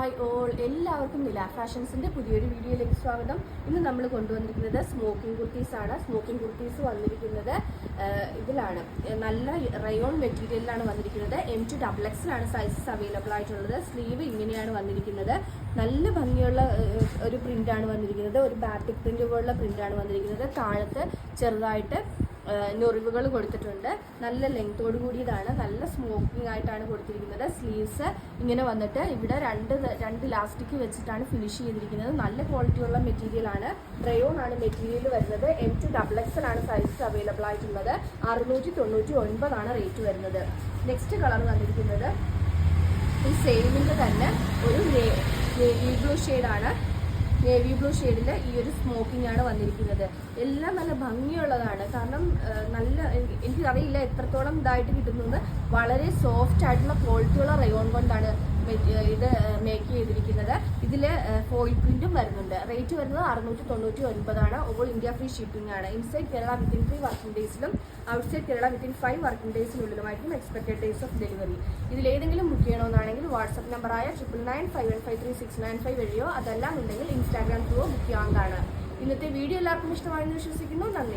Hi all, എല്ലാവർക്കും നില ഫാഷൻസിൻ്റെ പുതിയൊരു വീഡിയോയിലേക്ക് സ്വാഗതം. ഇന്ന് നമ്മൾ കൊണ്ടുവന്നിരിക്കുന്നത് സ്മോക്കിംഗ് കുർത്തീസാണ്. സ്മോക്കിംഗ് കുർത്തീസ് വന്നിരിക്കുന്നത് ഇതിലാണ്, നല്ല റയോൺ മെറ്റീരിയലിലാണ് വന്നിരിക്കുന്നത്. M2XXലാണ് സൈസസ് അവൈലബിൾ ആയിട്ടുള്ളത്. സ്ലീവ് ഇങ്ങനെയാണ് വന്നിരിക്കുന്നത്. നല്ല ഭംഗിയുള്ള ഒരു പ്രിൻ്റാണ് വന്നിരിക്കുന്നത്. ഒരു ബാറ്റിക് പ്രിൻ്റ് പോലുള്ള പ്രിൻ്റാണ് വന്നിരിക്കുന്നത്. താഴത്ത് ചെറുതായിട്ട് ഞൊറിവുകൾ കൊടുത്തിട്ടുണ്ട്. നല്ല ലെങ്തോട് കൂടിയതാണ്. നല്ല സ്മോക്കിംഗ് ആയിട്ടാണ് കൊടുത്തിരിക്കുന്നത്. സ്ലീവ്സ് ഇങ്ങനെ വന്നിട്ട് ഇവിടെ രണ്ട് ഇലാസ്റ്റിക് വെച്ചിട്ടാണ് ഫിനിഷ് ചെയ്തിരിക്കുന്നത്. നല്ല ക്വാളിറ്റിയുള്ള മെറ്റീരിയലാണ്. റയോൺ ആണ് മെറ്റീരിയൽ വരുന്നത്. M2XXലാണ് സൈസ് അവൈലബിൾ ആയിട്ടുള്ളത്. 699 റേറ്റ് വരുന്നത്. നെക്സ്റ്റ് കളർ വന്നിരിക്കുന്നത് ഈ സെയിമിൻ്റെ തന്നെ ഒരു നേവി ബ്ലൂ ഷെയ്ഡാണ്. നേവി ബ്ലൂ ഷെയ്ഡിൽ ഈ ഒരു സ്മോക്കിംഗ് ആണ് വന്നിരിക്കുന്നത്. എല്ലാം നല്ല ഭംഗിയുള്ളതാണ്. കാരണം എനിക്കറിയില്ല എത്രത്തോളം ഇതായിട്ട് കിട്ടുന്നത്. വളരെ സോഫ്റ്റ് ആയിട്ടുള്ള ക്വാളിറ്റിയുള്ള റയോൺ കൊണ്ടാണ് ഇത് മേക്ക് ചെയ്തിരിക്കുന്നത്. ഇതിൽ ഫോയിൽ പ്രിന്റും വരുന്നുണ്ട്. റേറ്റ് വരുന്നത് 699 ഓൾ ഇന്ത്യ ഫ്രീ ഷിപ്പിംഗ് ആണ്. ഇൻസൈഡ് കേരള വിത്തിൻ 3 വർക്കിംഗ് ഡേയ്സിലും ഔട്ട്സൈഡ് കേരള വിത്തിൻ 5 വർക്കിംഗ് ഡേയ്സിനുള്ളിലുമായിരിക്കും എക്സ്പെക്റ്റഡ് ഡേയ്സ് ഓഫ് ഡെലിവറി. ഇതിലേതെങ്കിലും ബുക്ക് ചെയ്യണമെന്നാണെങ്കിൽ വാട്സപ്പ് നമ്പറായ 9995153695 വഴിയോ അതെല്ലാം ഉണ്ടെങ്കിൽ ഇൻസ്റ്റാഗ്രാം ത്രൂ ബുക്ക് ചെയ്യാവുന്നതാണ്. ഇന്നത്തെ വീഡിയോ എല്ലാവർക്കും ഇഷ്ടമായെന്ന് വിശ്വസിക്കുന്നു. നന്ദി.